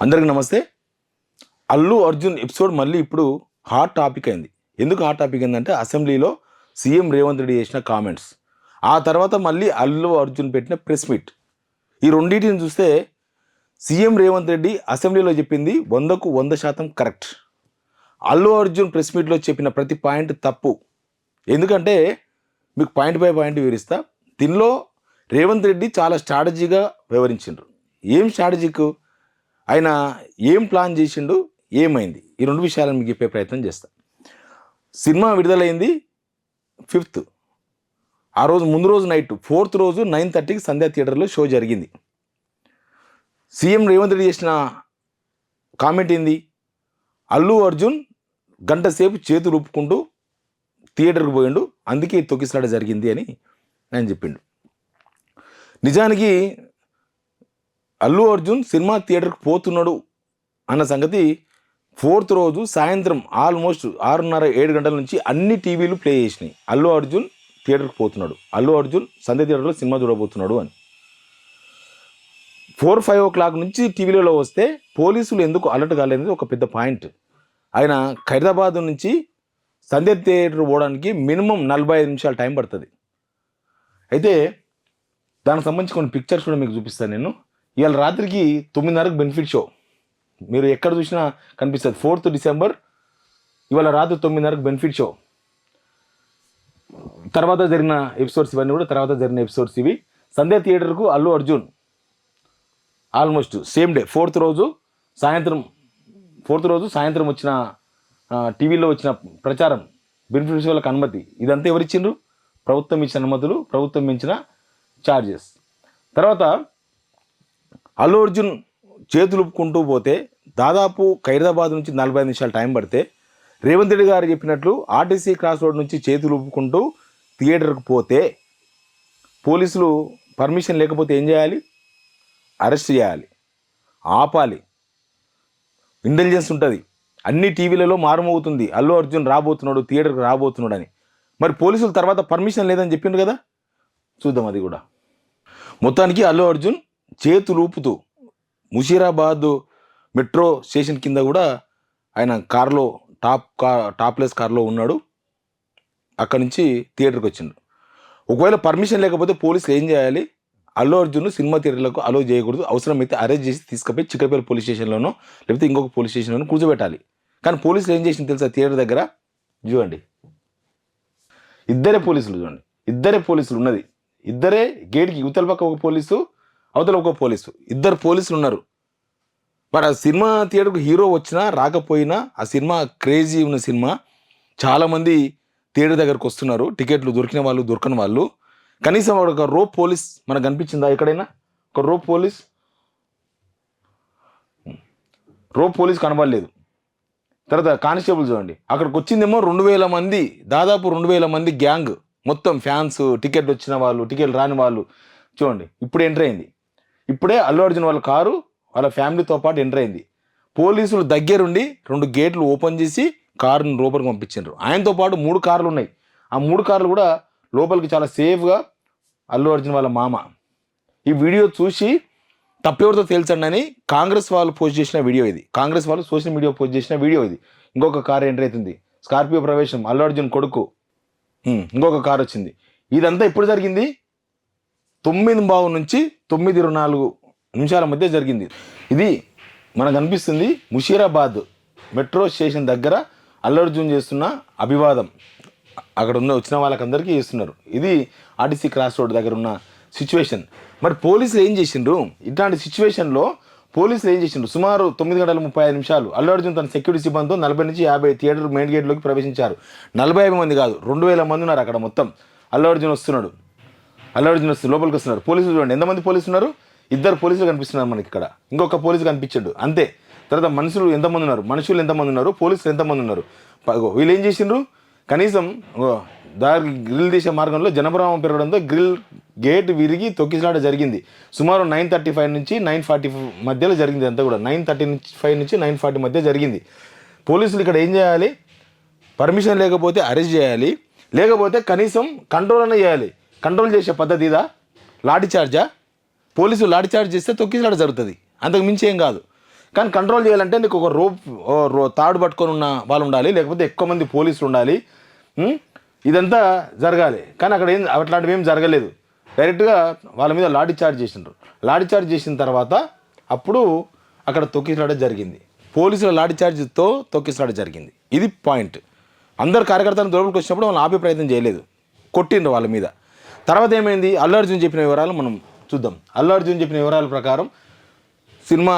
అందరికి నమస్తే. అల్లు అర్జున్ ఎపిసోడ్ మళ్ళీ ఇప్పుడు హాట్ టాపిక్ అయింది. ఎందుకు హాట్ టాపిక్ అయిందంటే అసెంబ్లీలో సీఎం రేవంత్ రెడ్డి చేసిన కామెంట్స్, ఆ తర్వాత మళ్ళీ అల్లు అర్జున్ పెట్టిన ప్రెస్ మీట్. ఈ రెండింటిని చూస్తే సీఎం రేవంత్ రెడ్డి అసెంబ్లీలో చెప్పింది 100కు 100% కరెక్ట్. అల్లు అర్జున్ ప్రెస్ మీట్లో చెప్పిన ప్రతి పాయింట్ తప్పు. ఎందుకంటే మీకు పాయింట్ బై పాయింట్ వివరిస్తా. దీనిలో రేవంత్ రెడ్డి చాలా స్ట్రాటజీగా వివరించిండ్రు. ఏం స్ట్రాటజీకు, ఆయన ఏం ప్లాన్ చేసిండు, ఏమైంది, ఈ రెండు విషయాలను మీకు చెప్పే ప్రయత్నం చేస్తా. సినిమా విడుదలైంది 5th, ఆ రోజు ముందు రోజు నైట్ 4th రోజు 9:30కి సంధ్యా థియేటర్లో షో జరిగింది. సీఎం రేవంత్ రెడ్డి చేసిన కామెంట్ ఏంది, అల్లు అర్జున్ గంట సేపు చేతులు ఊపుకుంటూ థియేటర్కి పోయిండు, అందుకే తొక్కిసలాట జరిగింది అని ఆయన చెప్పిండు. నిజానికి అల్లు అర్జున్ సినిమా థియేటర్కి పోతున్నాడు అన్న సంగతి 4th రోజు సాయంత్రం ఆల్మోస్ట్ 6:30-7 గంటల నుంచి అన్ని టీవీలు ప్లే చేసినాయి. అల్లు అర్జున్ థియేటర్కి పోతున్నాడు, అల్లు అర్జున్ సంధ్య థియేటర్లో సినిమా చూడబోతున్నాడు అని. 4-5 o'clock నుంచి టీవీలలో వస్తే పోలీసులు ఎందుకు అలర్ట్ కాలేదు ఒక పెద్ద పాయింట్. ఆయన ఖైరదాబాద్ నుంచి సంధ్య థియేటర్ పోవడానికి మినిమం 45 నిమిషాలు టైం పడుతుంది. అయితే దానికి సంబంధించి కొన్ని పిక్చర్స్ కూడా మీకు చూపిస్తాను నేను. ఇవాళ రాత్రికి 9:30కి బెనిఫిట్ షో మీరు ఎక్కడ చూసినా కనిపిస్తుంది. 4th డిసెంబర్ ఇవాళ రాత్రి 9:30కి బెనిఫిట్ షో. తర్వాత జరిగిన ఎపిసోడ్స్ ఇవన్నీ కూడా తర్వాత జరిగిన ఎపిసోడ్స్ ఇవి. సంధ్య థియేటర్కు Allu Arjun almost same day 4th రోజు సాయంత్రం వచ్చిన టీవీలో వచ్చిన ప్రచారం, బెనిఫిట్ షోలకు అనుమతి, ఇదంతా ఎవరిచ్చిండ్రు? ప్రభుత్వం ఇచ్చిన అనుమతులు, ప్రభుత్వం ఇచ్చిన ఛార్జెస్. తర్వాత అల్లు అర్జున్ చేతులు ఊపుకుంటూ పోతే దాదాపు ఖైరదాబాద్ నుంచి 45 నిమిషాలు టైం పడితే రేవంత్ రెడ్డి గారు చెప్పినట్లు ఆర్టీసీ క్రాస్ రోడ్ నుంచి చేతులు ఊపుకుంటూ థియేటర్కి పోతే పోలీసులు పర్మిషన్ లేకపోతే ఏం చేయాలి? అరెస్ట్ చేయాలి, ఆపాలి. ఇంటెలిజెన్స్ ఉంటుంది, అన్ని టీవీలలో మారుమోగుతుంది అల్లు అర్జున్ రాబోతున్నాడు, థియేటర్కి రాబోతున్నాడు అని. మరి పోలీసులు తర్వాత పర్మిషన్ లేదని చెప్పిండు కదా, చూద్దాం అది కూడా. మొత్తానికి అల్లు అర్జున్ చేతులు ఊపుతూ ముషీరాబాద్ మెట్రో స్టేషన్ కింద కూడా ఆయన కారులో టాప్లెస్ కారులో ఉన్నాడు. అక్కడి నుంచి థియేటర్కి వచ్చిండు. ఒకవేళ పర్మిషన్ లేకపోతే పోలీసులు ఏం చేయాలి? అల్లు అర్జున్ సినిమా థియేటర్లకు అలో చేయకూడదు, అవసరమైతే అరెస్ట్ చేసి తీసుకుపోయి చిక్కపల్లి పోలీస్ స్టేషన్లోనో లేకపోతే ఇంకొక పోలీస్ స్టేషన్లోనో కూర్చోబెట్టాలి. కానీ పోలీసులు ఏం చేసింది తెలుసా? థియేటర్ దగ్గర చూడండి, ఇద్దరే పోలీసులు ఉన్నది. ఇద్దరే గేట్కి ఇవతల పక్క ఒక పోలీసు, అవతల ఒక పోలీసు, ఇద్దరు పోలీసులు ఉన్నారు. మరి ఆ సినిమా థియేటర్కు హీరో వచ్చినా రాకపోయినా ఆ సినిమా క్రేజీ ఉన్న సినిమా, చాలామంది థియేటర్ దగ్గరకు వస్తున్నారు, టికెట్లు దొరికిన వాళ్ళు దొరకని వాళ్ళు. కనీసం ఒక రోప్ పోలీస్ మనకు కనిపించిందా ఎక్కడైనా? ఒక రోప్ పోలీస్ కనబడలేదు. తర్వాత కానిస్టేబుల్ చూడండి, అక్కడికి వచ్చిందేమో 2,000 మంది, దాదాపు 2,000 మంది గ్యాంగ్, మొత్తం ఫ్యాన్స్, టికెట్లు వచ్చిన వాళ్ళు, టికెట్లు రాని వాళ్ళు. చూడండి, ఇప్పుడు ఎంటర్ అయింది. ఇప్పుడే అల్లు అర్జున్ వాళ్ళ కారు వాళ్ళ ఫ్యామిలీతో పాటు ఎంటర్ అయింది. పోలీసులు దగ్గరుండి 2 గేట్లు ఓపెన్ చేసి కారుని లోపలికి పంపించారు. ఆయనతో పాటు 3 కార్లు ఉన్నాయి. ఆ 3 కార్లు కూడా లోపలికి చాలా సేఫ్గా అల్లు అర్జున్ వాళ్ళ మామ. ఈ వీడియో చూసి తప్పెవరితో తేల్చండి అని కాంగ్రెస్ వాళ్ళు పోస్ట్ చేసిన వీడియో ఇది. కాంగ్రెస్ వాళ్ళు సోషల్ మీడియా పోస్ట్ చేసిన వీడియో ఇది. ఇంకొక కారు ఎంటర్ అవుతుంది, స్కార్పియో ప్రవేశం, అల్లు అర్జున్ కొడుకు. ఇంకొక కారు వచ్చింది. ఇదంతా ఎప్పుడు జరిగింది? 9:15 నుంచి 9:24 మధ్య జరిగింది. ఇది మనకు అనిపిస్తుంది ముషీరాబాద్ మెట్రో స్టేషన్ దగ్గర అల్లు అర్జున్ చేస్తున్న అభివాదం. అక్కడ వచ్చిన వాళ్ళకందరికీ చేస్తున్నారు. ఇది ఆర్టీసీ క్రాస్ రోడ్ దగ్గర ఉన్న సిచ్యువేషన్. మరి పోలీసులు ఏం చేసిండ్రు? ఇట్లాంటి సిచ్యువేషన్లో పోలీసులు ఏం చేసిండ్రు? సుమారు 9:35 అల్లు అర్జున్ తన సెక్యూరిటీ సిబ్బందితో 40 నుంచి 50 థియేటర్ మెయిన్ గేట్లోకి ప్రవేశించారు. 45 మంది కాదు, 2,000 మంది ఉన్నారు అక్కడ మొత్తం. అల్లు అర్జున్ వస్తున్నాడు, లోపలికి వస్తున్నారు. పోలీసులు చూడండి, ఎంతమంది పోలీసులు ఉన్నారు? 2 పోలీసులు కనిపిస్తున్నారు మనకి ఇక్కడ, ఇంకొక పోలీసు కనిపించాడు అంతే. తర్వాత మనుషులు ఎంతమంది ఉన్నారు, పోలీసులు ఎంతమంది ఉన్నారు? వీళ్ళు ఏం చేసిండ్రు? కనీసం దారి గ్రిల్ తీసే మార్గంలో జనప్రవాహం పెరగడంతో గ్రిల్ గేట్ విరిగి తొక్కిసలాట జరిగింది. సుమారు 9:35 నుంచి 9:40 మధ్యలో జరిగింది. అంతా కూడా 9:35 నుంచి 9:40 మధ్య జరిగింది. పోలీసులు ఇక్కడ ఏం చేయాలి? పర్మిషన్ లేకపోతే అరెస్ట్ చేయాలి, లేకపోతే కనీసం కంట్రోల్ అన్న చేయాలి. కంట్రోల్ చేసే పద్ధతి ఇదా? లాఠీ చార్జా? పోలీసులు లాఠీ చార్జ్ చేస్తే తొక్కిసలాట జరుగుతుంది, అంతకు మించి ఏం కాదు. కానీ కంట్రోల్ చేయాలంటే నీకు ఒక తాడు పట్టుకొని ఉన్న వాళ్ళు ఉండాలి, లేకపోతే ఎక్కువ మంది పోలీసులు ఉండాలి, ఇదంతా జరగాలి. కానీ అక్కడ అట్లాంటివి ఏం జరగలేదు. డైరెక్ట్గా వాళ్ళ మీద లాఠీ చార్జ్ చేసినారు. లాఠీ చార్జ్ చేసిన తర్వాత అప్పుడు అక్కడ తొక్కిసలాట జరిగింది. పోలీసుల లాఠీ చార్జ్తో తొక్కిసలాట జరిగింది. ఇది పాయింట్. అందరు కార్యకర్తలను దూరంలోకి వచ్చినప్పుడు వాళ్ళని ఆపే ప్రయత్నం చేయలేదు, కొట్టిండ్రు వాళ్ళ మీద. తర్వాత ఏమైంది, అల్లు అర్జున్ చెప్పిన వివరాలు మనం చూద్దాం. అల్లు అర్జున్ చెప్పిన వివరాల ప్రకారం సినిమా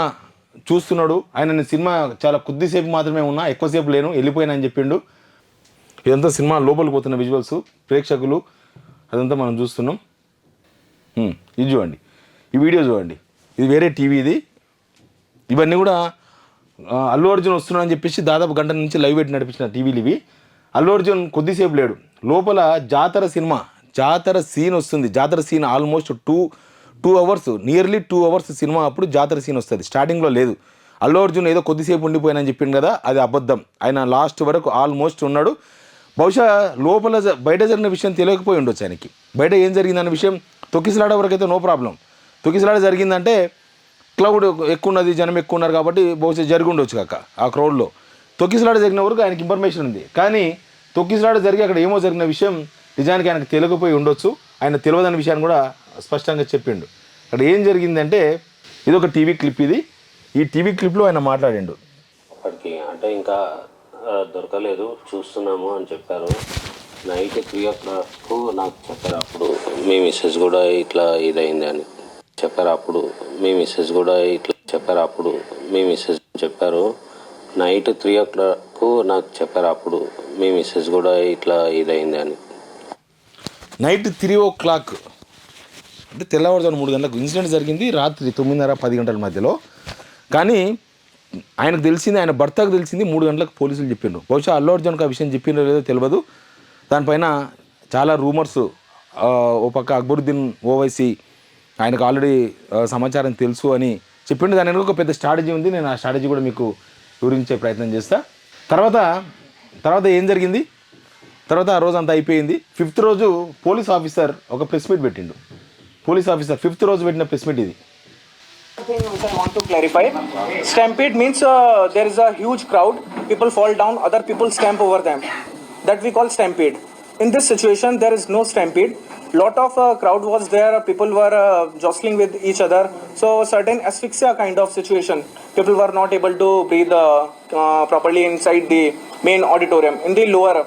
చూస్తున్నాడు ఆయన, సినిమా చాలా కొద్దిసేపు మాత్రమే ఉన్నా, ఎక్కువసేపు లేను, వెళ్ళిపోయినా అని చెప్పిండు. ఇదంతా సినిమా లోపలికి పోతున్న విజువల్స్, ప్రేక్షకులు అదంతా మనం చూస్తున్నాం. ఇది చూడండి, ఈ వీడియో చూడండి, ఇది వేరే టీవీ ఇది. ఇవన్నీ కూడా అల్లు అర్జున్ వస్తున్నాడని చెప్పేసి దాదాపు గంట నుంచి లైవ్ పెట్టి నడిపించిన టీవీలు ఇవి. అల్లు అర్జున్ కొద్దిసేపు లేడు. లోపల జాతర సీన్ వస్తుంది. జాతర scene almost two hours, nearly 2 hours సినిమా అప్పుడు జాతర సీన్ వస్తుంది. స్టార్టింగ్లో లేదు. అల్లు అర్జున్ ఏదో కొద్దిసేపు ఉండిపోయానని చెప్పిండు కదా, అది అబద్ధం. ఆయన లాస్ట్ వరకు ఆల్మోస్ట్ ఉన్నాడు. బహుశా లోపల బయట జరిగిన విషయం తెలియకపోయి ఉండొచ్చు ఆయనకి. బయట ఏం జరిగిందన్న విషయం తొక్కిసలాట వరకు అయితే నో ప్రాబ్లం. తొక్కిసలాట జరిగిందంటే క్రౌడ్ ఎక్కువ ఉన్నది, జనం ఎక్కువ ఉన్నారు కాబట్టి బహుశా జరిగి ఉండొచ్చు కాక ఆ క్రౌడ్లో. తొక్కిసలాట జరిగిన వరకు ఆయనకి ఇన్ఫర్మేషన్ ఉంది. కానీ తొక్కిసలాట జరిగి అక్కడ ఏమో జరిగిన విషయం నిజానికి ఆయనకు తెలియకపోయి ఉండొచ్చు. ఆయన తెలియదన్న విషయాన్ని కూడా స్పష్టంగా చెప్పిండు. అక్కడ ఏం జరిగిందంటే ఇది ఒక టీవీ క్లిప్. ఈ టీవీ క్లిప్లో ఆయన మాట్లాడిండు. అప్పటికి అంటే ఇంకా దొరకలేదు, చూస్తున్నాము అని చెప్పారు. నైట్ 3 o'clock నాకు చెప్పారు. అప్పుడు మీ మిస్సెస్ కూడా ఇట్లా ఇదైంది అని చెప్పారు. అప్పుడు మీ మిస్సెస్ కూడా ఇట్లా చెప్పారు. అప్పుడు మీ మిస్సెస్ చెప్పారు. నైట్ 3 o'clock నాకు చెప్పారు. అప్పుడు మీ మిస్సెస్ కూడా ఇట్లా ఇదైంది అని. నైట్ 3 o'clock అంటే తెల్లవారుజాము 3 గంటలకు ఇన్సిడెంట్ జరిగింది. రాత్రి 9:30-10 గంటల మధ్యలో. కానీ ఆయనకు తెలిసింది, ఆయన భర్తకు తెలిసింది 3 గంటలకు పోలీసులు చెప్పిండ్రు. బహుశా అల్లు అర్జున్కి ఆ విషయం చెప్పిండ్రో లేదో తెలియదు. దానిపైన చాలా రూమర్స్. ఓ పక్క అక్బరుద్దీన్ ఓవైసీ ఆయనకు ఆల్రెడీ సమాచారం తెలుసు అని చెప్పిండు. దాని వెనుక ఒక పెద్ద స్ట్రాటజీ ఉంది. నేను ఆ స్ట్రాటజీ కూడా మీకు వివరించే ప్రయత్నం చేస్తా. తర్వాత ఏం జరిగింది, తర్వాత ఆ రోజు అంతా అయిపోయింది. 5th రోజు పోలీస్ ఆఫీసర్ ఒక ప్రెస్ మీట్ పెట్టిండు. పోలీస్ ఆఫీసర్ 5th రోజు పెట్టిన ప్రెస్ మీట్ ఇది. Thing which I want to clarify, stampede means there is a huge crowd, people fall down, other people stamp over them, that we call stampede. In this situation there is no stampede. Lot of crowd was there, people were jostling with each other, so certain asphyxia kind of situation. People were not able to breathe properly inside the main auditorium in the lower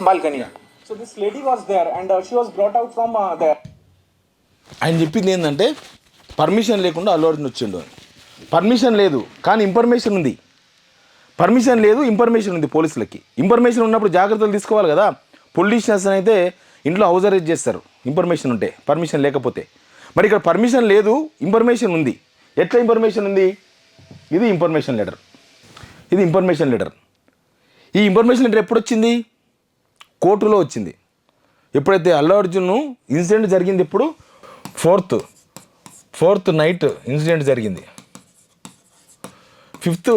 balcony. So this lady was there and she was brought out from there. ఆయన చెప్పింది ఏంటంటే permission లేకుండా అల్లు అర్జున్ వచ్చిండు అని. Permission లేదు కానీ information ఉంది. Permission లేదు, ఇన్ఫర్మేషన్ ఉంది పోలీసులకి. ఇన్ఫర్మేషన్ ఉన్నప్పుడు జాగ్రత్తలు తీసుకోవాలి కదా. పొలిటీషియన్స్ అయితే ఇంట్లో హౌస్ అరెస్ట్ చేస్తారు ఇన్ఫర్మేషన్ ఉంటే, పర్మిషన్ లేకపోతే. మరి ఇక్కడ పర్మిషన్ లేదు, ఇన్ఫర్మేషన్ ఉంది. ఎట్లా ఇన్ఫర్మేషన్ ఉంది? ఇది ఇన్ఫర్మేషన్ లెటర్. ఈ ఇన్ఫర్మేషన్ లెటర్ ఎప్పుడు వచ్చింది? కోర్టులో వచ్చింది. ఎప్పుడైతే అల్లు అర్జున్ ఇన్సిడెంట్ జరిగింది, ఎప్పుడు 4th నైట్ ఇన్సిడెంట్ జరిగింది. 5th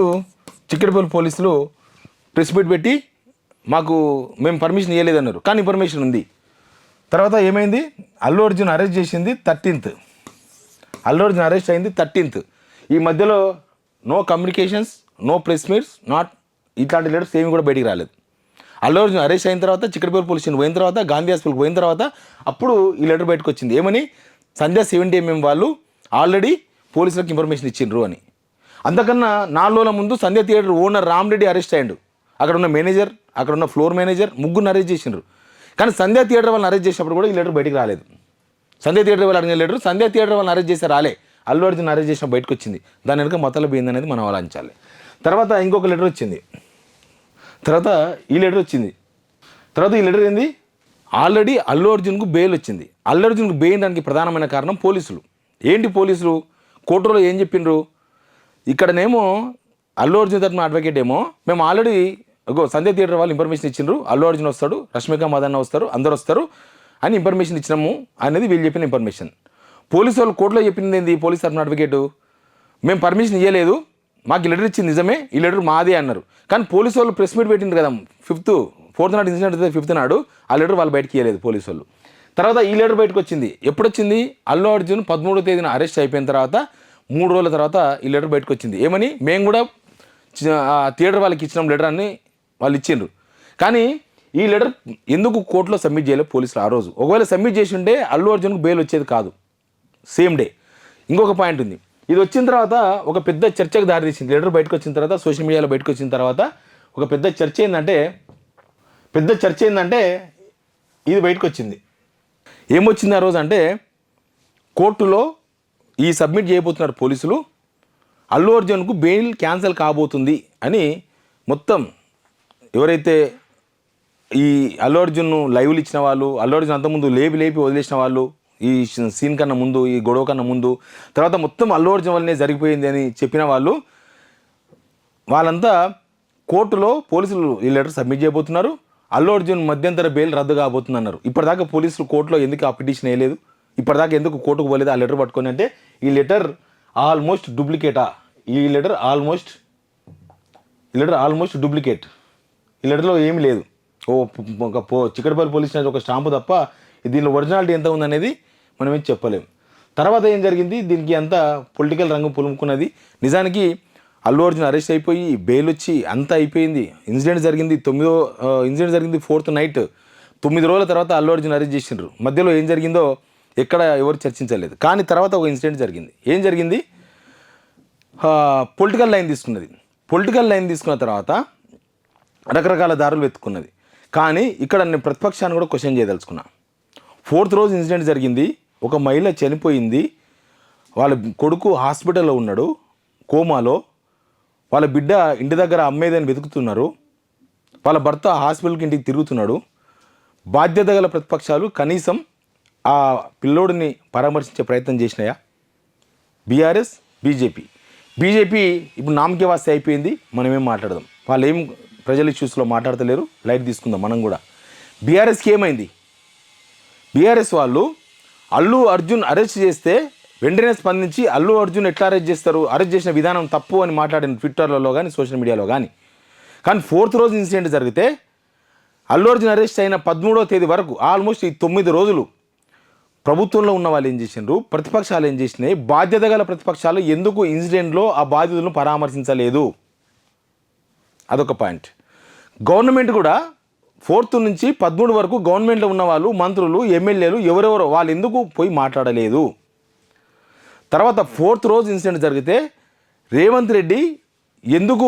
చిక్కడపల్లి పోలీసులు ప్రెస్ మీట్ పెట్టి మేము పర్మిషన్ ఇవ్వలేదన్నారు, కానీ ఇన్ఫర్మేషన్ ఉంది. తర్వాత ఏమైంది, అల్లు అర్జున్ అరెస్ట్ చేసింది 13th. అల్లు అర్జున్ అరెస్ట్ అయింది 13th. ఈ మధ్యలో no communications, no press meets, ఇట్లాంటి లెటర్స్ ఏమి కూడా బయటికి రాలేదు. అల్లు అర్జున్ అరెస్ట్ అయిన తర్వాత చిక్కడపల్లి పోలీస్ స్టేషన్ పోయిన తర్వాత, గాంధీ హాస్పిటల్కి పోయిన తర్వాత అప్పుడు ఈ లెటర్ బయటకు వచ్చింది. ఏమని? సంధ్య 70mm వాళ్ళు ఆల్రెడీ పోలీసులకు ఇన్ఫర్మేషన్ ఇచ్చిండ్రు అని. అంతకన్నా 4 రోజుల ముందు సంధ్య థియేటర్ ఓనర్ రామరెడ్డి అరెస్ట్ అయ్యాడు. అక్కడ ఉన్న మేనేజర్, అక్కడ ఉన్న ఫ్లోర్ మేనేజర్, ముగ్గురు అరెస్ట్ చేసిండ్రు. కానీ సంధ్య థియేటర్ వాళ్ళని అరెస్ట్ చేసినప్పుడు కూడా ఈ లెటర్ బయటికి రాలేదు. సంధ్య థియేటర్ వాళ్ళు అడిగిన లెటర్ సంధ్య థియేటర్ వాళ్ళని అరెస్ట్ చేస్తే రాలే, అల్లు అర్జున్ అరెస్ట్ చేసిన బయటకు వచ్చింది. దాని వెనుక మతలబు ఏందనేది మనం ఆలోచించాలి. తర్వాత ఇంకొక లెటర్ వచ్చింది. తర్వాత ఈ లెటర్ ఏంది? ఆల్రెడీ అల్లు అర్జున్కు బెయిల్ వచ్చింది. అల్లు అర్జున్కు బెయిల్ దానికి ప్రధానమైన కారణం పోలీసులు. ఏంటి పోలీసులు? కోర్టులో ఏం చెప్పిండ్రు? ఇక్కడనేమో అల్లు అర్జున్ తరపున అడ్వకేట్ ఏమో మేము ఆల్రెడీ సంధ్య థియేటర్ వాళ్ళు ఇన్ఫర్మేషన్ ఇచ్చిండ్రు, అల్లు అర్జున్ వస్తాడు, రష్మిక మదన్న వస్తారు, అందరు వస్తారు అని ఇన్ఫర్మేషన్ ఇచ్చినాము అనేది వీళ్ళు చెప్పిన ఇన్ఫర్మేషన్. పోలీసు వాళ్ళు కోర్టులో చెప్పింది ఏంది? పోలీస్ తరపున అడ్వకేటు మేము పర్మిషన్ ఇవ్వలేదు, మాకు ఈ లెటర్ ఇచ్చింది నిజమే, ఈ లెటర్ మాదే అన్నారు. కానీ పోలీసు వాళ్ళు ప్రెస్ మీట్ పెట్టిండ్రు కదా 4th నాడు ఇన్సిడెంట్ అయితే 5th నాడు ఆ లెటర్ వాళ్ళు బయటకి ఇవ్వలేదు పోలీసు వాళ్ళు. తర్వాత ఈ లెటర్ బయటకు వచ్చింది. ఎప్పుడు వచ్చింది? అల్లు అర్జున్ 13వ తేదీన అరెస్ట్ అయిపోయిన తర్వాత 3 రోజుల తర్వాత ఈ లెటర్ బయటకు వచ్చింది. ఏమని? మేము కూడా థియేటర్ వాళ్ళకి ఇచ్చిన లెటర్ అని వాళ్ళు ఇచ్చిండ్రు. కానీ ఈ లెటర్ ఎందుకు కోర్టులో సబ్మిట్ చేయలేదు పోలీసులు ఆ రోజు? ఒకవేళ సబ్మిట్ చేసి ఉంటే అల్లు అర్జున్కు బెయిల్ వచ్చేది కాదు సేమ్ డే. ఇంకొక పాయింట్ ఉంది. ఇది వచ్చిన తర్వాత ఒక పెద్ద చర్చకు దారితీసింది. లెటర్ బయటకు వచ్చిన తర్వాత సోషల్ మీడియాలో బయటకు వచ్చిన తర్వాత ఒక పెద్ద చర్చ ఏంటంటే ఇది బయటకు వచ్చింది. ఏమొచ్చింది ఆ రోజు అంటే, కోర్టులో ఈ సబ్మిట్ చేయబోతున్నారు పోలీసులు, అల్లు అర్జున్కు బెయిల్ క్యాన్సిల్ కాబోతుంది అని మొత్తం ఎవరైతే ఈ అల్లు అర్జున్ను లైవ్లు ఇచ్చిన వాళ్ళు, అల్లు అర్జున్ అంతకుముందు లేపి వదిలేసిన వాళ్ళు, ఈ సీన్ కన్నా ముందు, ఈ గొడవ కన్నా ముందు, తర్వాత మొత్తం అల్లు అర్జున్ వల్లనే జరిగిపోయింది అని చెప్పిన వాళ్ళంతా కోర్టులో పోలీసులు ఈ లెటర్ సబ్మిట్ చేయబోతున్నారు. అల్లు అర్జున్ మధ్యంతర బెయిల్ రద్దు కాబోతుంది అన్నారు. ఇప్పటిదాకా పోలీసులు కోర్టులో ఎందుకు ఆ పిటిషన్ వేయలేదు? ఇప్పటిదాకా ఎందుకు కోర్టుకు పోలేదు ఆ లెటర్ పట్టుకొని? అంటే ఈ లెటర్ ఆల్మోస్ట్ డూప్లికేటా? ఈ లెటర్ ఆల్మోస్ట్ డూప్లికేట్. ఈ లెటర్లో ఏమీ లేదు. చిక్కడపల్లి పోలీస్ స్టేషన్ ఒక స్టాంపు తప్ప దీనిలో ఒరిజినాలిటీ ఎంత ఉందనేది మనం ఏం చెప్పలేము. తర్వాత ఏం జరిగింది? దీనికి అంతా పొలిటికల్ రంగు పులుముకున్నది. నిజానికి అల్లు అర్జున్ అరెస్ట్ అయిపోయి బెయిల్ వచ్చి అంతా అయిపోయింది. ఇన్సిడెంట్ జరిగింది 4th నైట్. 9 రోజుల తర్వాత అల్లు అర్జున్ అరెస్ట్ చేసిండ్రు. మధ్యలో ఏం జరిగిందో ఎక్కడ ఎవరు చర్చించలేదు. కానీ తర్వాత ఒక ఇన్సిడెంట్ జరిగింది. ఏం జరిగింది? పొలిటికల్ లైన్ తీసుకున్నది. పొలిటికల్ లైన్ తీసుకున్న తర్వాత రకరకాల దారులు వెతుక్కున్నది. కానీ ఇక్కడ నేను ప్రతిపక్షాన్ని కూడా క్వశ్చన్ చేయదలుచుకున్నా. 4th రోజు ఇన్సిడెంట్ జరిగింది. ఒక మహిళ చనిపోయింది. వాళ్ళ కొడుకు హాస్పిటల్లో ఉన్నాడు, కోమాలో. వాళ్ళ బిడ్డ ఇంటి దగ్గర అమ్మేదని వెతుకుతున్నారు. వాళ్ళ భర్త హాస్పిటల్కి ఇంటికి తిరుగుతున్నాడు. బాధ్యత గల ప్రతిపక్షాలు కనీసం ఆ పిల్లోడిని పరామర్శించే ప్రయత్నం చేసినాయా? బీఆర్ఎస్, బీజేపీ ఇప్పుడు నామకే వాస్తే అయిపోయింది. మనం ఏం మాట్లాడదాం? వాళ్ళు ఏం ప్రజల ఇష్యూస్లో మాట్లాడతలేరు. లైట్ తీసుకుందాం మనం కూడా. బీఆర్ఎస్కి ఏమైంది? బీఆర్ఎస్ వాళ్ళు అల్లు అర్జున్ అరెస్ట్ చేస్తే వెంటనే స్పందించి అల్లు అర్జున్ ఎట్లా అరెస్ట్ చేస్తారు, అరెస్ట్ చేసిన విధానం తప్పు అని మాట్లాడిన ట్విట్టర్లలో కానీ సోషల్ మీడియాలో కానీ. 4th రోజు ఇన్సిడెంట్ జరిగితే అల్లు అర్జున్ అరెస్ట్ అయిన 13వ తేదీ వరకు ఆల్మోస్ట్ ఈ 9 రోజులు ప్రభుత్వంలో ఉన్న వాళ్ళు ఏం చేసిండ్రు, ప్రతిపక్షాలు ఏం చేసినాయి, బాధ్యత గల ప్రతిపక్షాలు ఎందుకు ఇన్సిడెంట్లో ఆ బాధితులను పరామర్శించలేదు? అదొక పాయింట్. గవర్నమెంట్ కూడా 4th నుంచి 13 వరకు గవర్నమెంట్లో ఉన్న వాళ్ళు, మంత్రులు, ఎమ్మెల్యేలు ఎవరెవరో వాళ్ళు ఎందుకు పోయి మాట్లాడలేదు? తర్వాత 4th రోజు ఇన్సిడెంట్ జరిగితే రేవంత్ రెడ్డి ఎందుకు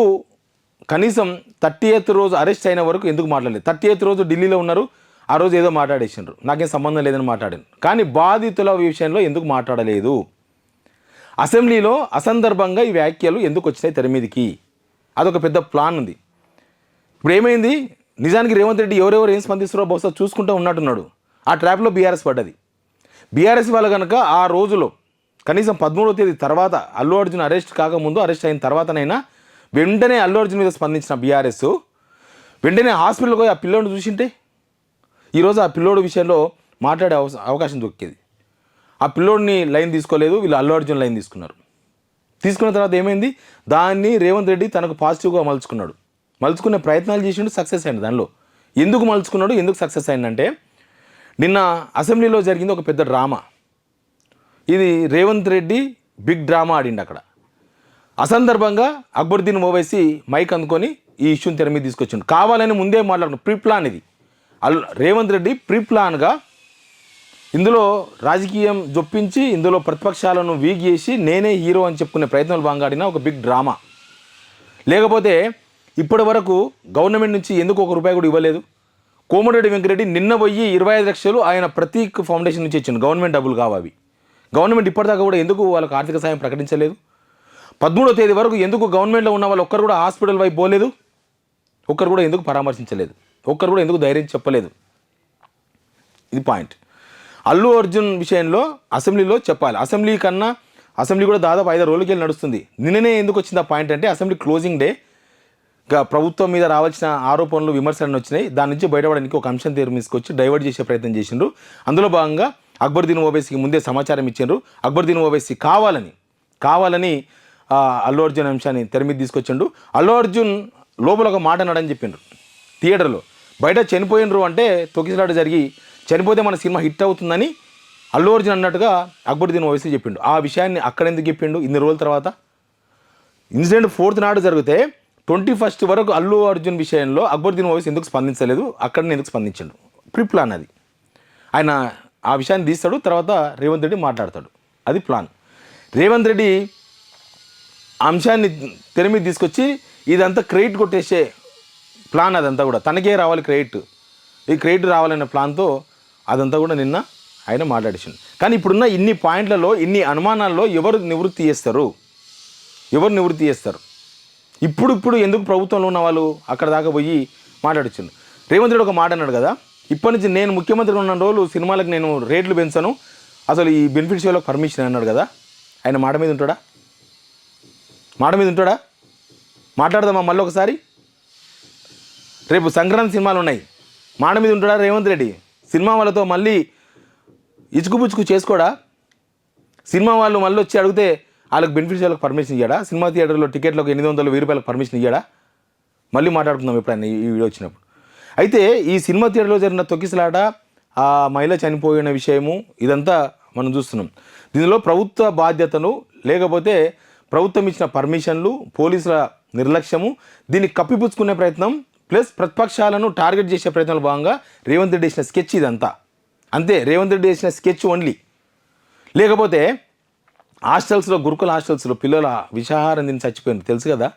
కనీసం 30th రోజు అరెస్ట్ అయిన వరకు ఎందుకు మాట్లాడలేదు? 30th రోజు ఢిల్లీలో ఉన్నారు, ఆ రోజు ఏదో మాట్లాడేసిండ్రు, నాకేం సంబంధం లేదని మాట్లాడాను. కానీ బాధితుల విషయంలో ఎందుకు మాట్లాడలేదు? అసెంబ్లీలో అసందర్భంగా ఈ వ్యాఖ్యలు ఎందుకు వచ్చినాయి తెర మీదకి? అదొక పెద్ద ప్లాన్ ఉంది. ఇప్పుడు ఏమైంది? నిజానికి రేవంత్ రెడ్డి ఎవరెవరు ఏం స్పందిస్తారో బహుశా చూసుకుంటూ ఉన్నట్టున్నాడు. ఆ ట్రాప్లో బీఆర్ఎస్ పడ్డది. బీఆర్ఎస్ వాళ్ళు కనుక ఆ రోజులో కనీసం 13వ తేదీ తర్వాత అల్లు అర్జున్ అరెస్ట్ కాకముందు, అరెస్ట్ అయిన తర్వాతనైనా వెంటనే అల్లు అర్జున్ మీద స్పందించిన బీఆర్ఎస్ వెంటనే హాస్పిటల్కి పోయి ఆ పిల్లోడిని చూసింటే ఈరోజు ఆ పిల్లోడి విషయంలో మాట్లాడే అవకాశం దొరికేది. ఆ పిల్లోడిని లైన్ తీసుకోలేదు, వీళ్ళు అల్లు అర్జున్ లైన్ తీసుకున్నారు. తీసుకున్న తర్వాత ఏమైంది? దాన్ని రేవంత్ రెడ్డి తనకు పాజిటివ్గా మలుచుకునే ప్రయత్నాలు చేసిండు, సక్సెస్ అయింది. దానిలో ఎందుకు మలుచుకున్నాడు, ఎందుకు సక్సెస్ అయిందంటే నిన్న అసెంబ్లీలో జరిగింది ఒక పెద్ద డ్రామా. ఇది రేవంత్ రెడ్డి బిగ్ డ్రామా ఆడిండు అక్కడ. అసందర్భంగా అక్బరుద్దీన్ ఓవైసీ మైక్ అందుకొని ఈ ఇష్యూని తెర మీద తీసుకొచ్చిండు. కావాలని ముందే మాట్లాడుకున్న ప్రీ ప్లాన్ ఇది. రేవంత్ రెడ్డి ప్రీ ప్లాన్గా ఇందులో రాజకీయం జొప్పించి ఇందులో ప్రతిపక్షాలను వీక్ చేసి నేనే హీరో అని చెప్పుకునే ప్రయత్నాలు బాగాడిన ఒక బిగ్ డ్రామా. లేకపోతే ఇప్పటి వరకు గవర్నమెంట్ నుంచి ఎందుకు ₹1 కూడా ఇవ్వలేదు? కోమటిరెడ్డి వెంకరెడ్డి నిన్న పోయి 25 లక్షలు ఆయన ప్రతీక్ ఫౌండేషన్ నుంచి ఇచ్చిండు. గవర్నమెంట్ డబ్బులు కావాలి. గవర్నమెంట్ ఇప్పటిదాకా కూడా ఎందుకు వాళ్ళకు ఆర్థిక సాయం ప్రకటించలేదు? 13వ తేదీ వరకు ఎందుకు గవర్నమెంట్లో ఉన్న వాళ్ళు ఒక్కరు కూడా హాస్పిటల్ వైపు పోలేదు? ఒక్కరు కూడా ఎందుకు పరామర్శించలేదు? ఒక్కరు కూడా ఎందుకు ధైర్యం చెప్పలేదు? ఇది పాయింట్. అల్లు అర్జున్ విషయంలో అసెంబ్లీలో చెప్పాలి. అసెంబ్లీ కూడా దాదాపు 5 రోజులకి వెళ్ళి నడుస్తుంది. నిన్ననే ఎందుకు వచ్చింది ఆ పాయింట్ అంటే అసెంబ్లీ క్లోజింగ్ డే, ప్రభుత్వం మీద రావాల్సిన ఆరోపణలు, విమర్శలు వచ్చినాయి. దాని నుంచి బయటపడడానికి ఒక అంశం తీసుకొచ్చి డైవర్ట్ చేసే ప్రయత్నం చేసిండ్రు. అందులో భాగంగా అక్బరుద్దీన్ ఓవైసీకి ముందే సమాచారం ఇచ్చిండ్రు. అక్బరుద్దీన్ ఓవైసీ కావాలని అల్లు అర్జున్ అంశాన్ని తెర మీద తీసుకొచ్చిండు. అల్లు అర్జున్ లోపల ఒక మాట అన్నాడని చెప్పిండ్రు థియేటర్లో. బయట చనిపోయినరు అంటే తొక్కిసలాట జరిగి చనిపోతే మన సినిమా హిట్ అవుతుందని అల్లు అర్జున్ అన్నట్టుగా అక్బరుద్దీన్ ఓవైసీ చెప్పిండు. ఆ విషయాన్ని అక్కడ ఎందుకు చెప్పిండు ఇన్ని రోజుల తర్వాత? ఇన్సిడెంట్ 4th నాడు జరిగితే 21st వరకు అల్లు అర్జున్ విషయంలో అక్బరుద్దీన్ ఓవైసీ ఎందుకు స్పందించలేదు, అక్కడనే ఎందుకు స్పందించండు? ప్రీ ప్లాన్ అది. ఆయన ఆ విషయాన్ని తీస్తాడు, తర్వాత రేవంత్ రెడ్డి మాట్లాడతాడు. అది ప్లాన్. రేవంత్ రెడ్డి అంశాన్ని తెర మీద తీసుకొచ్చి ఇదంతా క్రెడిట్ కొట్టేసే ప్లాన్ అదంతా కూడా. తనకే రావాలి క్రెడిట్, ఈ క్రెడిట్ రావాలనే ప్లాన్తో అదంతా కూడా నిన్న ఆయన మాట్లాడేసిండు. కానీ ఇప్పుడున్న ఇన్ని పాయింట్లలో, ఇన్ని అనుమానాల్లో ఎవరు నివృత్తి చేస్తారు? ఇప్పుడు ఎందుకు ప్రభుత్వంలో ఉన్న వాళ్ళు అక్కడ దాకా పోయి మాట్లాడుచుండు? రేవంత్ రెడ్డి ఒక మాట అన్నాడు కదా, ఇప్పటి నుంచి నేను ముఖ్యమంత్రిగా ఉన్న రోజులు సినిమాలకు నేను రేట్లు పెంచాను, అసలు ఈ బెనిఫిట్ షోలకు పర్మిషన్ అన్నాడు కదా. ఆయన మాట మీద ఉంటాడా? మాట్లాడదామా మళ్ళీ ఒకసారి? రేపు సంక్రాంతి సినిమాలు ఉన్నాయి, మాట మీద ఉంటాడా రేవంత్ రెడ్డి? సినిమా వాళ్ళతో మళ్ళీ ఇచుకుపుచ్చుకు చేసుకోడా? సినిమా వాళ్ళు మళ్ళీ వచ్చి అడిగితే వాళ్ళకి బెనిఫిట్ షోలకు పర్మిషన్ ఇయ్యాడా? సినిమా థియేటర్లో టికెట్లకు 800-1000 పర్మిషన్ ఇయ్యాడా? మళ్ళీ మాట్లాడుకుందాం ఎప్పుడైనా ఈ వీడియో వచ్చినప్పుడు. అయితే ఈ సినిమా థియేటర్లో జరిగిన తొక్కిసలాట, ఆ మహిళ చనిపోయిన విషయము, ఇదంతా మనం చూస్తున్నాం. దీనిలో ప్రభుత్వ బాధ్యతను, లేకపోతే ప్రభుత్వం ఇచ్చిన పర్మిషన్లు, పోలీసుల నిర్లక్ష్యము, దీన్ని కప్పిపుచ్చుకునే ప్రయత్నం, ప్లస్ ప్రతిపక్షాలను టార్గెట్ చేసే ప్రయత్నంలో భాగంగా రేవంత్ రెడ్డి వేసిన స్కెచ్ ఇదంతా. అంతే, రేవంత్ రెడ్డి వేసిన స్కెచ్ ఓన్లీ. లేకపోతే హాస్టల్స్లో, గురుకుల హాస్టల్స్లో పిల్లల విషాహారం తిని చచ్చిపోయింది తెలుసు కదా.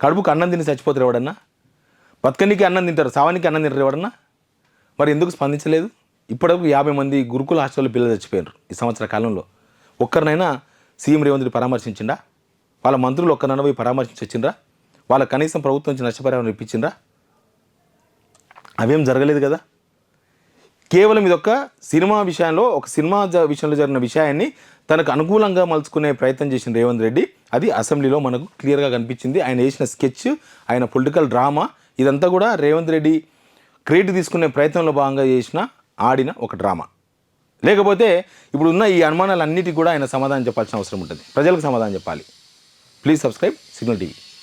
కడుపుకు అన్నం తిని చచ్చిపోతారు ఎవడన్నా? బతకనికి అన్నం తింటారు, సావానికి అన్నం తింటారు ఎవడన్నా? మరి ఎందుకు స్పందించలేదు? ఇప్పటివరకు 50 మంది గురుకుల హాస్టల్లో పిల్లలు చచ్చిపోయినారు ఈ సంవత్సర కాలంలో. ఒక్కరినైనా సీఎం రేవంత్ రెడ్డి పరామర్శించిండా? వాళ్ళ మంత్రులు ఒక్కరినైనా పోయి పరామర్శించి వచ్చిండ్రా? వాళ్ళ కనీసం ప్రభుత్వం నుంచి నష్టపరిహారం ఇప్పించిండ్రా? అవేం జరగలేదు కదా. కేవలం ఇదొక సినిమా విషయంలో, ఒక సినిమా విషయంలో జరిగిన విషయాన్ని తనకు అనుకూలంగా మలుచుకునే ప్రయత్నం చేసిన రేవంత్ రెడ్డి, అది అసెంబ్లీలో మనకు క్లియర్గా కనిపించింది. ఆయన వేసిన స్కెచ్, ఆయన పొలిటికల్ డ్రామా, ఇదంతా కూడా రేవంత్ రెడ్డి క్రెడిట్ తీసుకునే ప్రయత్నంలో భాగంగా ఆడిన ఒక డ్రామా. లేకపోతే ఇప్పుడున్న ఈ అనుమానాలన్నిటికీ కూడా ఆయన సమాధానం చెప్పాల్సిన అవసరం ఉంటుంది. ప్రజలకు సమాధానం చెప్పాలి. Please subscribe signal TV.